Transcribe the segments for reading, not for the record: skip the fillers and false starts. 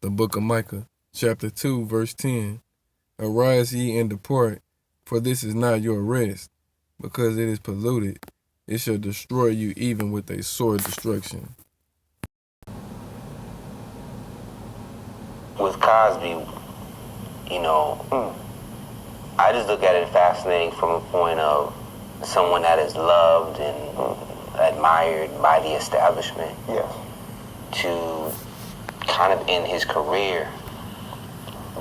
The book of Micah, chapter 2, verse 10. Arise ye and depart, for this is not your rest, because it is polluted. It shall destroy you even with a sore destruction. With Cosby, I just look at it fascinating from a point of someone that is loved and admired by the establishment. Yes. To kind of end his career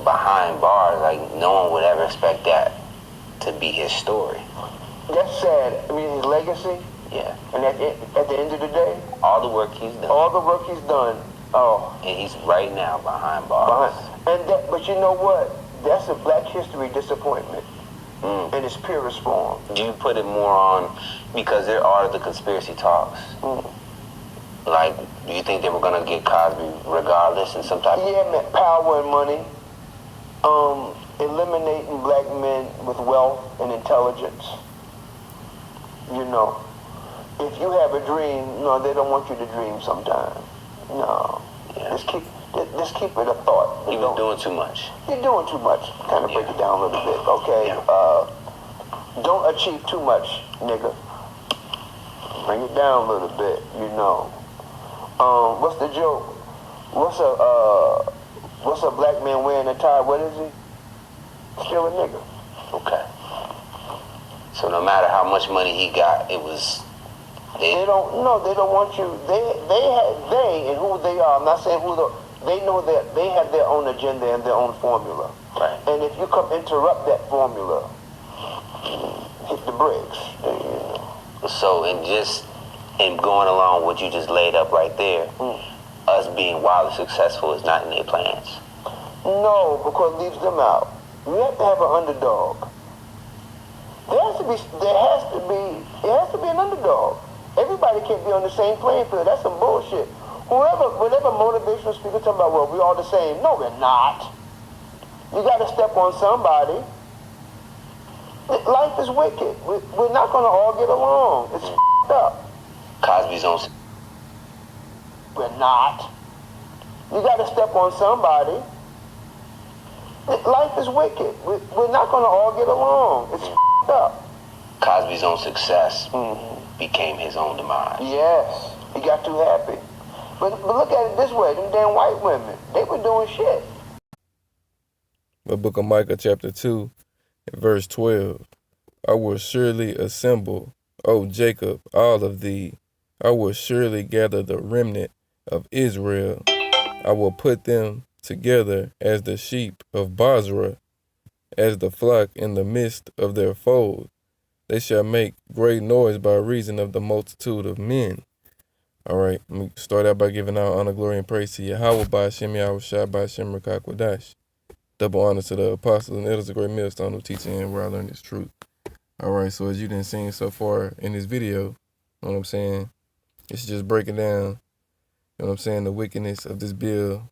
behind bars, like no one would ever expect that to be his story. That's sad. I mean, his legacy. Yeah. And at the end of the day, all the work he's done. All the work he's done. Oh. And he's right now behind bars. But you know what? That's a Black history disappointment. In its purest form. Do you put it more on because there are the conspiracy talks? Like, do you think they were gonna get Cosby regardless in some type of... Yeah, man, power and money. Eliminating Black men with wealth and intelligence. You know, if you have a dream, no, they don't want you to dream sometimes. No. Yeah. Just keep it a thought. He was doing too much. You're doing too much. Kind of break it down a little bit, okay? Yeah. Don't achieve too much, nigga. Bring it down a little bit, you know. What's the joke? What's a Black man wearing a tie? What is he? Still a nigga. Okay. So no matter how much money he got, it was... They don't want you. They and who they are. I'm not saying they know that they have their own agenda and their own formula. Right. And if you come interrupt that formula, hit the brakes. So in going along what you just laid up right there, us being wildly successful is not in their plans. No, because it leaves them out. You have to have an underdog. It has to be an underdog. Everybody can't be on the same playing field. That's some bullshit. Whatever motivational speaker talking about, well, we're all the same. No, we're not. You got to step on somebody. Life is wicked. We're not going to all get along. It's up. Cosby's on... We're not. You got to step on somebody. Life is wicked. We're not going to all get along. It's up. Cosby's own success became his own demise. Yes. He got too happy. But look at it this way. Them damn white women, they were doing shit. The book of Micah, chapter 2, verse 12. I will surely assemble, O Jacob, all of thee. I will surely gather the remnant of Israel. I will put them together as the sheep of Basra, as the flock in the midst of their fold. They shall make great noise by reason of the multitude of men. All right, let me start out by giving out honor, glory, and praise to Yahweh, Ba'ashem Yahushua, Ba'ashem Rakakwadash. Double honor to the apostles and elders, a great millstone of teaching and where I learned this truth. All right, so as you done seen so far in this video, you know what I'm saying? It's just breaking down, you know what I'm saying, the wickedness of this Bill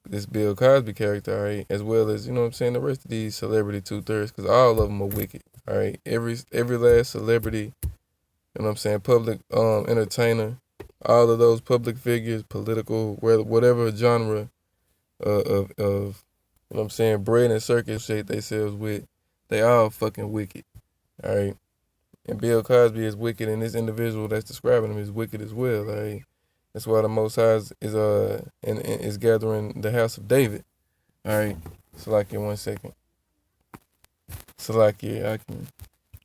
Cosby character, all right, as well as, you know what I'm saying, the rest of these celebrity two-thirds, because all of them are wicked, all right? Every last celebrity, you know what I'm saying, public entertainer, all of those public figures, political, whatever genre of you know what I'm saying, bread and circus shake themselves with, they all fucking wicked, all right? And Bill Cosby is wicked, and this individual that's describing him is wicked as well, all right? That's why the Most High is gathering the house of David, all right? Salakia, 1 second. Salakia, I can,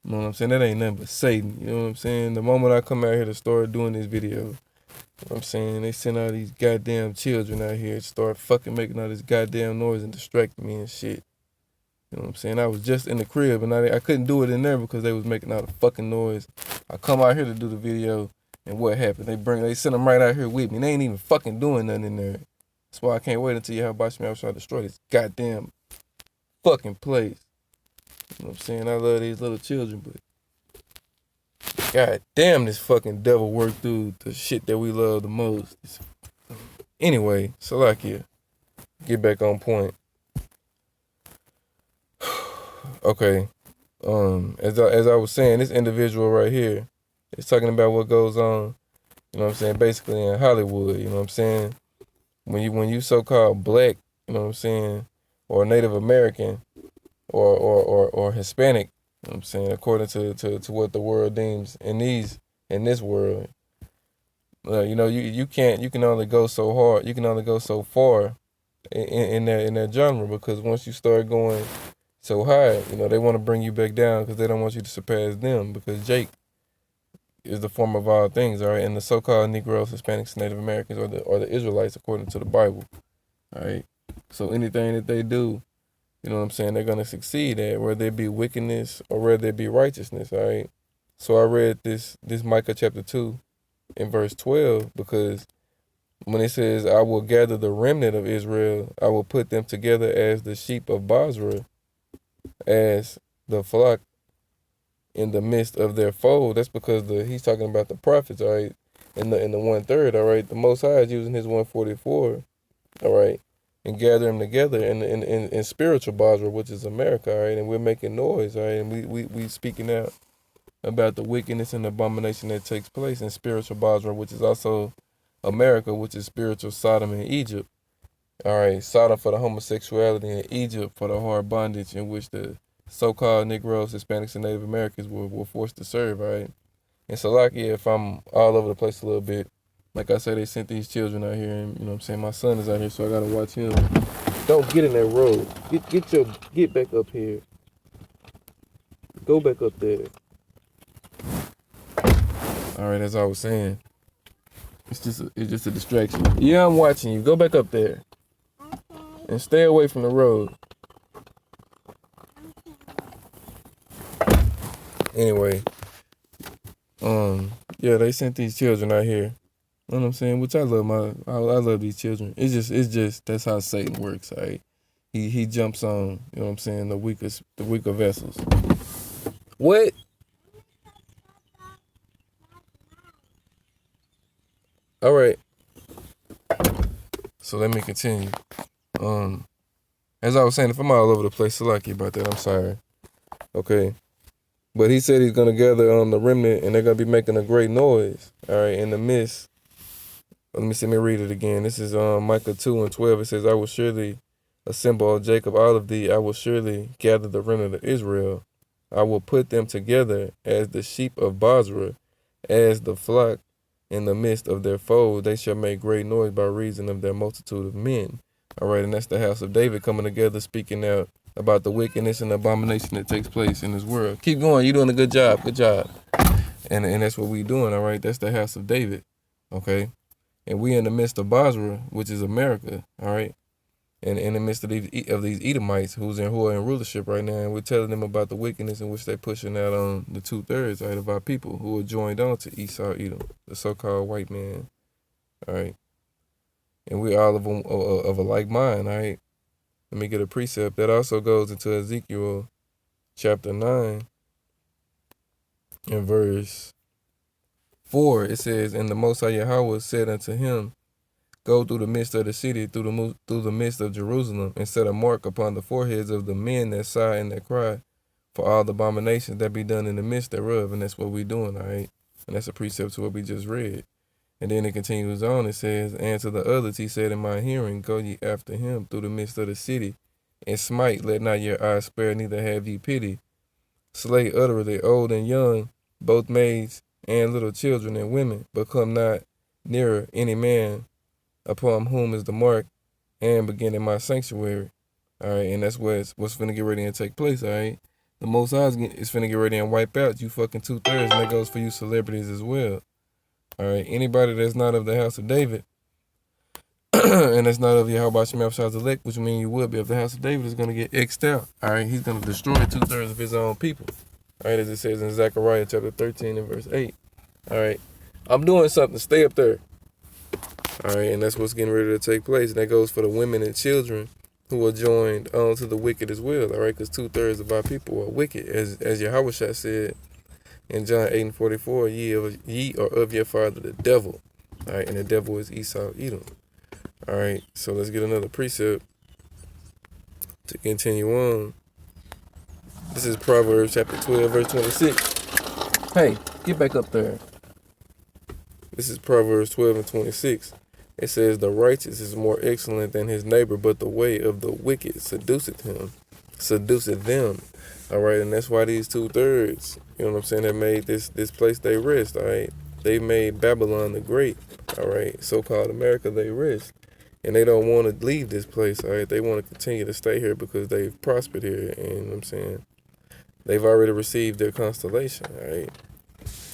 you know what I'm saying? That ain't nothing but Satan, you know what I'm saying? The moment I come out here to start doing this video, you know what I'm saying, they send all these goddamn children out here to start fucking making all this goddamn noise and distracting me and shit. You know what I'm saying? I was just in the crib and I couldn't do it in there because they was making all the fucking noise. I come out here to do the video and what happened? They send them right out here with me. And they ain't even fucking doing nothing in there. That's why I can't wait until Yahweh Ba'ashem Yahushua destroy this goddamn fucking place. You know what I'm saying? I love these little children, but god damn, this fucking devil worked through the shit that we love the most. Anyway, Salakia, get back on point. Okay, as I was saying, this individual right here is talking about what goes on, you know what I'm saying, basically in Hollywood, you know what I'm saying? When you so-called black you know what I'm saying, or Native American, or Hispanic, you know what I'm saying, according to what the world deems in this world. You know, you can only go so hard, you can only go so far in that genre, because once you start going so high, you know, they want to bring you back down because they don't want you to surpass them, because Jake is the form of all things, all right? And the so-called Negroes, Hispanics, Native Americans, or the Israelites, according to the Bible, all right? So anything that they do, you know what I'm saying, they're going to succeed at, whether it be wickedness or whether it be righteousness, all right? So I read this Micah chapter 2 in verse 12, because when it says, I will gather the remnant of Israel, I will put them together as the sheep of Basra, as the flock in the midst of their fold. That's because he's talking about the prophets, all right, in the 1/3, all right. The Most High is using his 144, all right, and gather them together in spiritual Basra, which is America, all right, and we're making noise, all right, and we speaking out about the wickedness and abomination that takes place in spiritual Basra, which is also America, which is spiritual Sodom and Egypt, all right. Sodom for the homosexuality, and Egypt for the hard bondage in which the so-called Negroes, Hispanics, and Native Americans were forced to serve, all right? And so, like, yeah, if I'm all over the place a little bit, like I said, they sent these children out here, and, you know what I'm saying, my son is out here, so I got to watch him. Don't get in that road. Get back up here. Go back up there. All right, as I was saying, it's just a distraction. Yeah, I'm watching you. Go back up there. And stay away from the road. Anyway, yeah, they sent these children out here. You know what I'm saying? Which I love these children. It's just that's how Satan works, all right? He jumps on, you know what I'm saying, the weaker vessels. What? All right. So let me continue. As I was saying, if I'm all over the place, so lucky about that, I'm sorry. Okay. But he said he's going to gather the remnant, and they're going to be making a great noise, all right, in the midst. Let me read it again. This is Micah 2:12. It says, I will surely assemble, O Jacob, all of thee. I will surely gather the remnant of Israel. I will put them together as the sheep of Basra, as the flock in the midst of their fold. They shall make great noise by reason of their multitude of men. All right, and that's the house of David coming together, speaking out about the wickedness and abomination that takes place in this world. Keep going. You're doing a good job. Good job. And that's what we're doing, all right? That's the house of David, okay? And we in the midst of Basra, which is America, all right? And in the midst of these Edomites who are in rulership right now, and we're telling them about the wickedness in which they're pushing out on the 2/3, right, of our people who are joined on to Esau, Edom, the so-called white man, all right? And we're all of a like mind, all right? Let me get a precept. That also goes into Ezekiel chapter 9 and verse 4. It says, And the Most High Yahweh said unto him, Go through the midst of the city, through the midst of Jerusalem, and set a mark upon the foreheads of the men that sigh and that cry for all the abominations that be done in the midst thereof. And that's what we're doing, all right? And that's a precept to what we just read. And then it continues on. It says, And to the others he said in my hearing, Go ye after him through the midst of the city, and smite, let not your eyes spare, neither have ye pity. Slay utterly old and young, both maids and little children and women, but come not nearer any man upon whom is the mark, and begin in my sanctuary. All right, and that's what's finna get ready and take place, all right? The Most High is finna get ready and wipe out you fucking 2/3, and that goes for you celebrities as well. All right, anybody that's not of the house of David, and that's not of Yahweh Shemashah's elect, which means you will be of the house of David, is going to get X'd out. All right, he's going to destroy 2/3 of his own people. All right, as it says in Zechariah chapter 13 and verse 8. All right, I'm doing something. Stay up there. All right, and that's what's getting ready to take place. And that goes for the women and children who are joined on to the wicked as well. All right, because 2/3 of our people are wicked, as Yahweh said in John 8:44, ye are of your father the devil. All right, and the devil is Esau, Edom. All right, so let's get another precept to continue on. This is Proverbs chapter 12, verse 26. Hey, get back up there. This is Proverbs 12 and 26. It says, the righteous is more excellent than his neighbor, but the way of the wicked seduceth them. All right, and that's why these 2/3, you know what I'm saying, that made this place they rest. All right, they made Babylon the Great. All right, so-called America they rest, and they don't want to leave this place. All right, they want to continue to stay here because they've prospered here, and you know what I'm saying, they've already received their constellation. All right.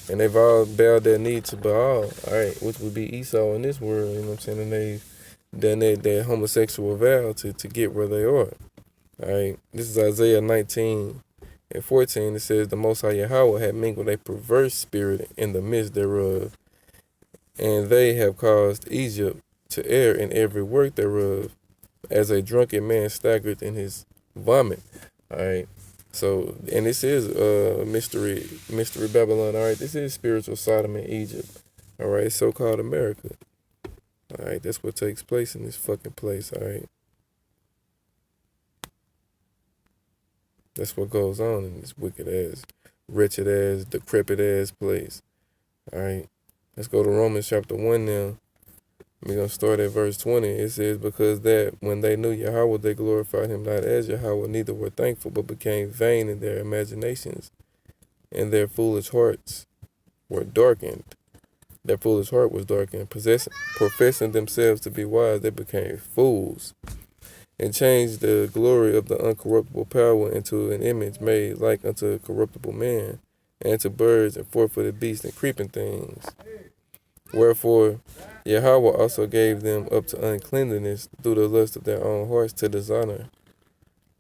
And they've all bowed their knee to Baal, all right, which would be Esau in this world, you know what I'm saying? And they've done their homosexual vow to get where they are. All right. This is Isaiah 19:14. It says, the Most High Yahweh had mingled a perverse spirit in the midst thereof, and they have caused Egypt to err in every work thereof, as a drunken man staggered in his vomit. All right. So, and this is mystery Babylon. All right, this is spiritual Sodom and Egypt. All right, so-called America. All right, that's what takes place in this fucking place. All right, that's what goes on in this wicked ass, wretched ass, decrepit ass place. All right, let's go to Romans chapter 1 now. We're going to start at verse 20. It says, because that when they knew Yahweh, they glorified him not as Yahweh, neither were thankful, but became vain in their imaginations, and their foolish hearts were darkened. Their foolish heart was darkened. Professing themselves to be wise, they became fools, and changed the glory of the uncorruptible power into an image made like unto a corruptible man, and to birds and four-footed beasts and creeping things. Wherefore Yahweh also gave them up to uncleanness through the lust of their own hearts, to dishonor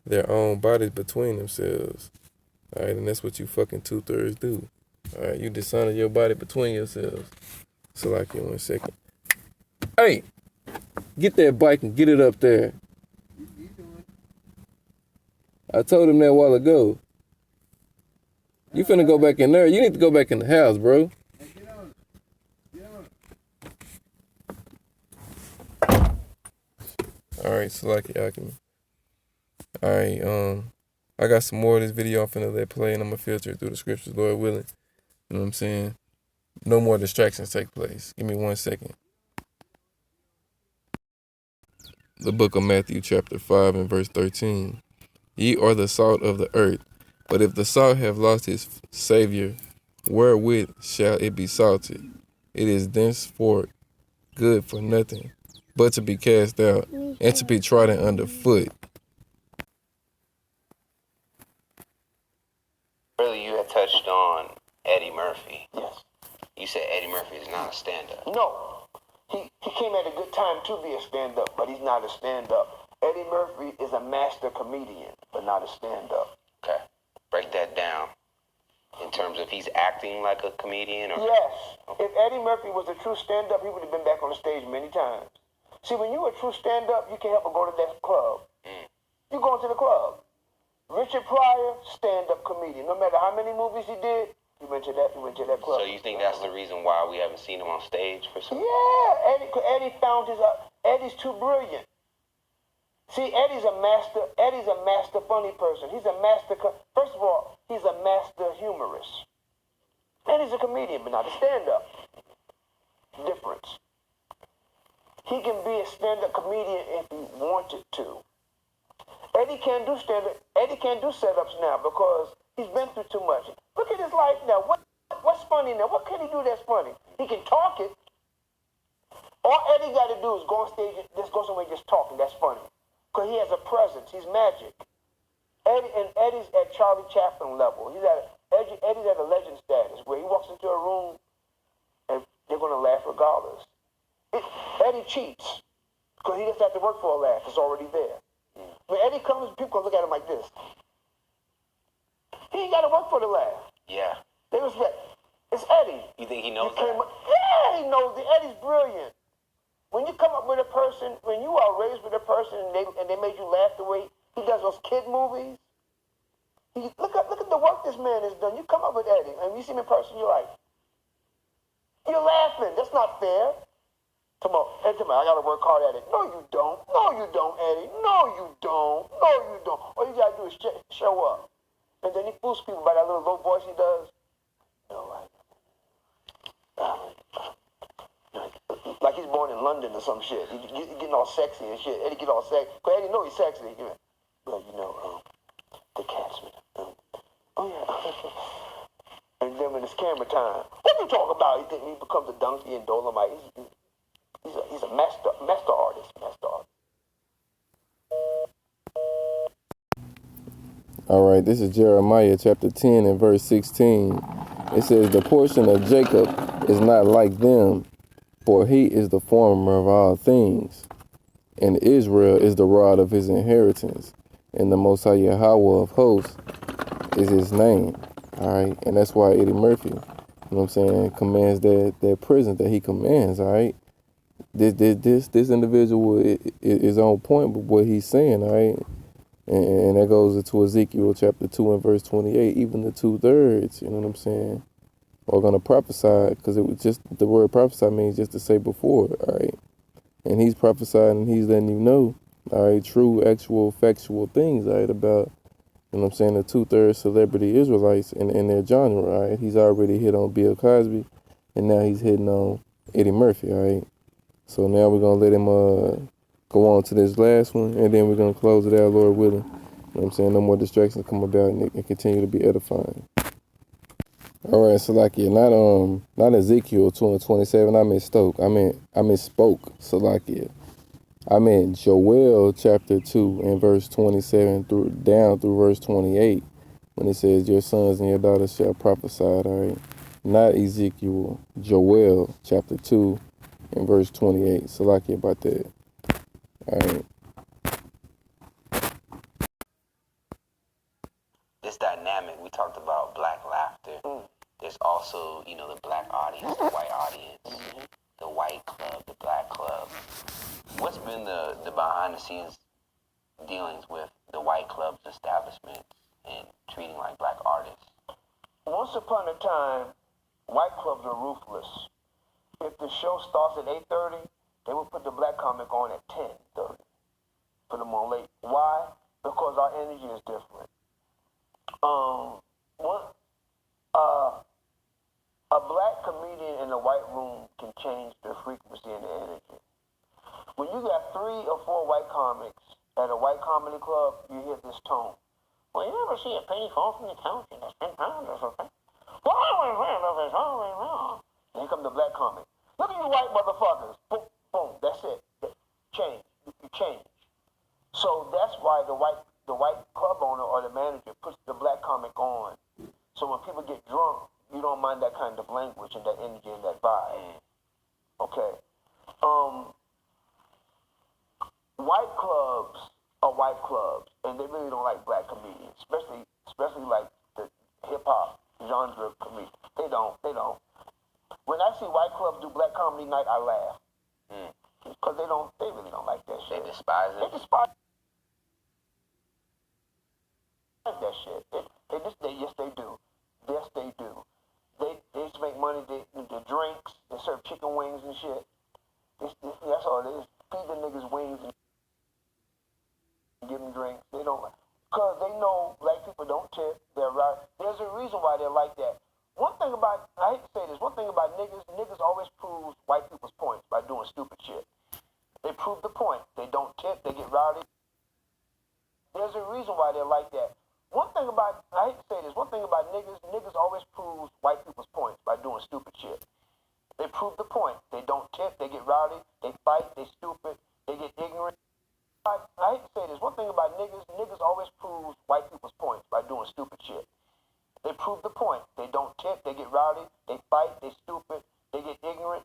their own bodies between themselves. All right, and that's what you fucking 2/3 do. All right, you dishonor your body between yourselves. So like in 1 second. Hey, get that bike and get it up there. I told him that a while ago. You finna go back in there. You need to go back in the house, bro. All right, so like y'all can. All right, I got some more of this video I'm finna let play, and I'm gonna filter it through the scriptures, Lord willing. You know what I'm saying? No more distractions take place. Give me 1 second. The book of Matthew chapter 5 and verse 13. Ye are the salt of the earth, but if the salt have lost his savior, wherewith shall it be salted? It is thenceforth good for nothing, but to be cast out and to be trodden under foot. Really, you had touched on Eddie Murphy. Yes. You said Eddie Murphy is not a stand-up. No. He came at a good time to be a stand-up, but he's not a stand-up. Eddie Murphy is a master comedian, but not a stand-up. Okay. Break that down. In terms of he's acting like a comedian? Or? Yes. If Eddie Murphy was a true stand-up, he would have been back on the stage many times. See, when you're a true stand-up, you can't help but go to that club. You go into the club. Richard Pryor, stand-up comedian. No matter how many movies he did, he went to that club. So you think that's the reason why we haven't seen him on stage for some? Yeah, Eddie found his. Eddie's too brilliant. See, Eddie's a master funny person. He's a master. First of all, he's a master humorist, and he's a comedian, but not a stand-up. Difference. He can be a stand-up comedian if he wanted to. Eddie can't do stand-up. Eddie can't do setups now because he's been through too much. Look at his life now. What's funny now? What can he do that's funny? He can talk it. All Eddie got to do is go on stage and just go somewhere just talking. That's funny. Because he has a presence. He's magic. Eddie's at Charlie Chaplin level. Eddie's at a legend status where he walks into a room and they're going to laugh regardless. Eddie cheats because he doesn't have to work for a laugh. It's already there. When Eddie comes, people look at him like this. He ain't got to work for the laugh. Yeah. They respect. It's Eddie. You think he knows that? Yeah, he knows it. Eddie's brilliant. When you come up with a person, when you are raised with a person and they made you laugh the way he does those kid movies, look at the work this man has done. You come up with Eddie, and you see him in person, you're like, you're laughing. That's not fair. Come on, Eddie, I got to work hard at it. No, you don't. No, you don't, Eddie. No, you don't. No, you don't. All you got to do is show up. And then he fools people by that little low voice he does. You know, like like he's born in London or some shit. He getting all sexy and shit. Eddie get all sexy. Cause Eddie know he's sexy. Well, the cats, man. Oh yeah. And then when it's camera time, what you talk about? He think he becomes a donkey in Dolomite. He's a master artist. All right, this is Jeremiah chapter 10 and verse 16. It says, the portion of Jacob is not like them, for he is the former of all things. And Israel is the rod of his inheritance. And the Most High Yahweh of hosts is his name. All right, and that's why Eddie Murphy, you know what I'm saying, commands that prison that he commands. All right, this individual is on point with what he's saying. All right. And that goes into Ezekiel chapter 2 and verse 28. Even the 2/3, you know what I'm saying, are going to prophesy, because it was just, the word prophesy means just to say before, all right? And he's prophesying and he's letting you know, all right, true, actual, factual things, all right, about, you know what I'm saying, the 2/3 celebrity Israelites in their genre, all right? He's already hit on Bill Cosby, and now he's hitting on Eddie Murphy, all right? So now we're going to let him go on to this last one, and then we're going to close it out, Lord willing. You know what I'm saying? No more distractions come about, and continue to be edifying. All right, so not Ezekiel 2 and 27. I misspoke, Salakia. I meant Joel chapter 2 and verse 27 down through verse 28, when it says, your sons and your daughters shall prophesy, all right? Not Ezekiel, Joel chapter 2 and verse 28. Salakia about that. All right. This dynamic, we talked about black laughter. There's also, the black audience, the white audience, the white club, the black club. What's been the behind the scenes dealings with the white club's establishment and treating like black artists? Once upon a time, white clubs are ruthless. If the show starts at 8:30, they will put the black comic on at 10:30. Put them on late. Why? Because our energy is different. A black comedian in a white room can change the frequency and the energy. When you got 3 or 4 white comics at a white comedy club, you hear this tone. Well, you ever see a penny fall from the couch and it's 10 pounds or something? And here comes the black comic. Look at you white motherfuckers. Boom, boom, that's it. Change. You change. So that's why the white club owner or the manager puts the black comic on. So when people get drunk, you don't mind that kind of language and that energy and that vibe. Okay. White clubs are white clubs, and they really don't like black comedians, especially like the hip hop genre comedians. They don't. When I see white clubs do black comedy night, I laugh. Because they really don't like that shit. They despise it? They despise that shit. Yes, they do. Yes, they do. They just make money, the drinks, they serve chicken wings and shit. That's all it is. Feed the niggas wings and give them drinks. They don't, because they know black people don't tip. They're right. There's a reason why they're like that. I hate to say this, one thing about niggas always prove white people's points by doing stupid shit. They prove the point. They don't tip, they get rowdy. There's a reason why they're like that. I hate to say this, one thing about niggas always prove white people's points by doing stupid shit. They prove the point. They don't tip, they get rowdy, they fight, they stupid, they get ignorant. I hate to say this, one thing about niggas always prove white people's points by doing stupid shit. They prove the point. They don't tip, they get rowdy, they fight, they stupid, they get ignorant.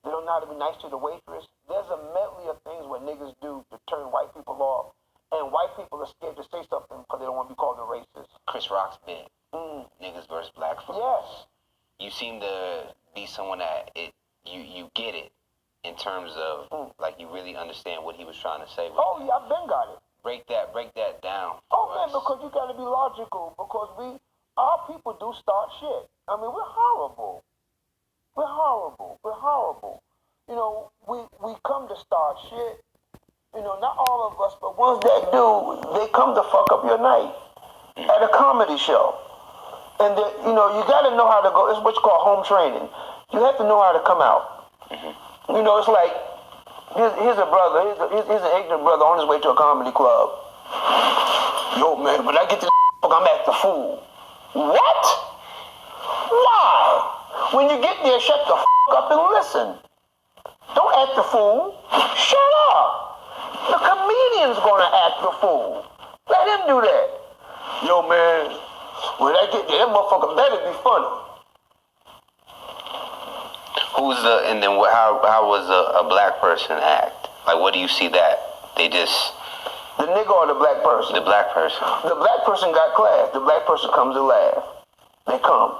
They don't know how to be nice to the waitress. There's a medley of things what niggas do to turn white people off. And white people are scared to say something because they don't want to be called a racist. Chris Rock's big. Niggas versus black folks. Yes. You seem to be someone that you get it in terms of like you really understand what he was trying to say. Oh yeah, I've been got it. Break that down. Oh man, because you gotta be logical. Because our people do start shit. I mean, we're horrible. We're horrible. You know, we come to start shit. You know, not all of us, but ones that do, they come to fuck up your night at a comedy show. And, you know, you got to know how to go. It's what you call home training. You have to know how to come out. You know, it's like, here's a brother, here's an ignorant brother on his way to a comedy club. Yo, man, when I get to the I'm at the fool. What? Why? When you get there, shut the up and listen. Don't act the fool. Shut up. The comedian's gonna act the fool. Let him do that. Yo, man, when I get there, that motherfucker better be funny. And then how was a black person act? Like, what do you see that? They just... The nigga or the black person? The black person. The black person got class. The black person comes to laugh. They come.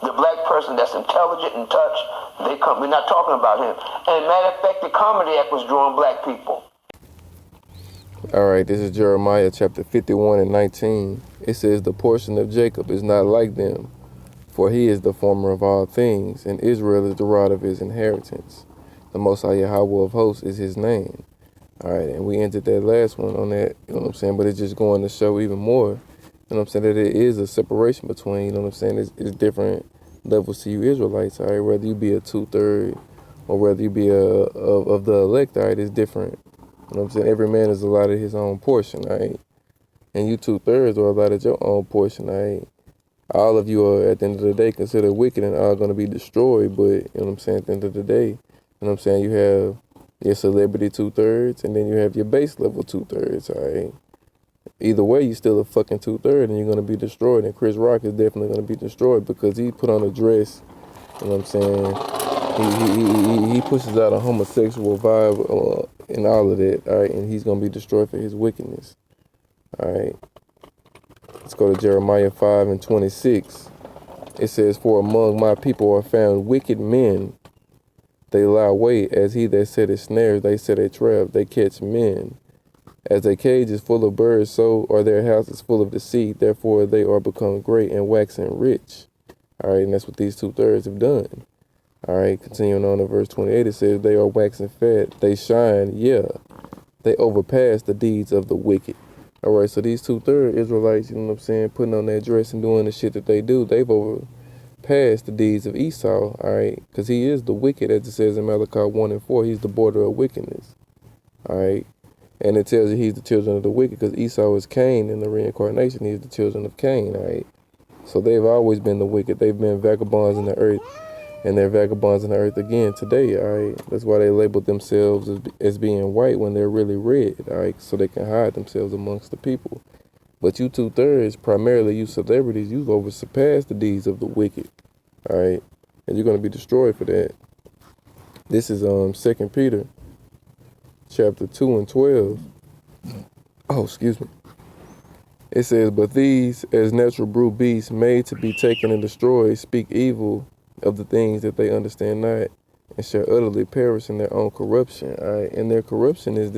The black person that's intelligent and touch, they come. We're not talking about him. And matter of fact, the comedy act was drawing black people. All right, this is Jeremiah chapter 51 and 19. It says, the portion of Jacob is not like them, for he is the former of all things, and Israel is the rod of his inheritance. The Most High Yahweh of hosts is his name. All right, and we ended that last one on that, you know what I'm saying? But it's just going to show even more, you know what I'm saying, that there is a separation between, you know what I'm saying, it's different levels to you Israelites, all right? Whether you be a 2/3 or whether you be of the elect, all right, it's different. You know what I'm saying? Every man is allotted his own portion, all right? And you 2/3 are allotted your own portion, all right? All of you are, at the end of the day, considered wicked and are going to be destroyed, but, you know what I'm saying, at the end of the day, you know what I'm saying, you have your celebrity 2/3, and then you have your base level 2/3, all right? Either way, you still a fucking 2/3, and you're going to be destroyed, and Chris Rock is definitely going to be destroyed because he put on a dress, you know what I'm saying? He pushes out a homosexual vibe and all of that, all right? And he's going to be destroyed for his wickedness, all right? Let's go to Jeremiah 5 and 26. It says, for among my people are found wicked men. They lie wait, as he that setteth snares, they set a trap, they catch men. As a cage is full of birds, so are their houses full of deceit. Therefore they are become great and waxing rich. All right, and that's what these 2/3 have done. All right, continuing on to verse 28, it says, they are waxing fat, they shine, yeah. They overpass the deeds of the wicked. All right, so these 2/3 Israelites, you know what I'm saying, putting on that dress and doing the shit that they do, they've overpassed the deeds of Esau, all right, because he is the wicked, as it says in Malachi 1 and 4, he's the border of wickedness, all right, and it tells you he's the children of the wicked because Esau is Cain in the reincarnation, he's the children of Cain, all right, so they've always been the wicked, they've been vagabonds in the earth, and they're vagabonds in the earth again today, all right? That's why they labeled themselves as being white when they're really red, all right? So they can hide themselves amongst the people. But you 2/3, primarily you celebrities, you've oversurpassed the deeds of the wicked, all right? And you're going to be destroyed for that. This is 2 Peter chapter 2 and 12. Oh, excuse me. It says, but these, as natural brute beasts, made to be taken and destroyed, speak evil of the things that they understand not, and shall utterly perish in their own corruption. All right, and their corruption is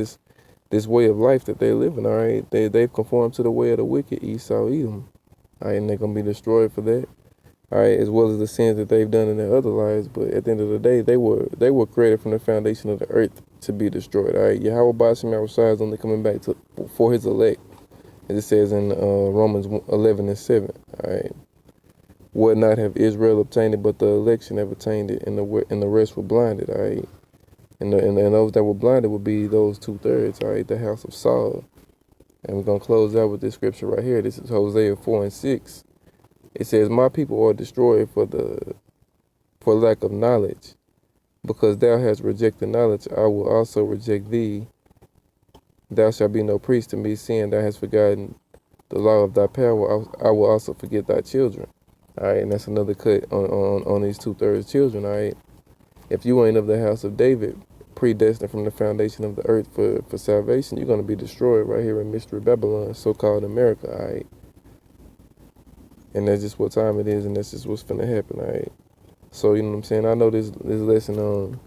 this way of life that they live in. All right, they've conformed to the way of the wicked, Esau, Edom. All right, and they're gonna be destroyed for that. All right, as well as the sins that they've done in their other lives. But at the end of the day, they were created from the foundation of the earth to be destroyed. All right, Yahweh Bashim Yahushua is only coming back for his elect, as it says in Romans 11 and 7. All right. Would not have Israel obtained it, but the election have attained it, and the rest were blinded, all right? And those that were blinded would be those 2/3, all right, the house of Saul. And we're going to close out with this scripture right here. This is Hosea 4 and 6. It says, my people are destroyed for lack of knowledge. Because thou hast rejected knowledge, I will also reject thee. Thou shalt be no priest to me, seeing thou hast forgotten the law of thy power. I will also forget thy children. All right, and that's another cut on these 2/3 children, all right? If you ain't of the house of David, predestined from the foundation of the earth for salvation, you're going to be destroyed right here in Mystery Babylon, so-called America, all right? And that's just what time it is, and that's just what's finna happen, all right? So, you know what I'm saying? I know this lesson,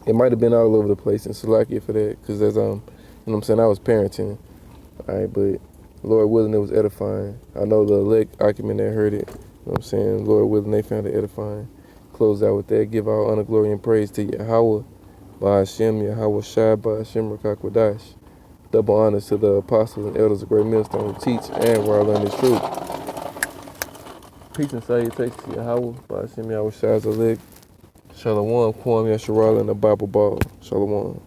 it might have been all over the place, and Salakia for that, because as, you know what I'm saying, I was parenting, all right? But Lord willing, it was edifying. I know the elect argument that heard it. You know what I'm saying? Lord willing, they found it edifying. Close out with that. Give all honor, glory, and praise to Yahweh, Ba'ashem, Yahweh Shai, Ba'ashem, Rakakwadash. Double honors to the apostles and elders of Great Millstone who teach and where I learn this truth. Peace and salutations to Yahweh, Ba'ashem, Yahweh Shai, Zalek, Shalom, Kwame Yasharala, and the Bible Ball. Shalom.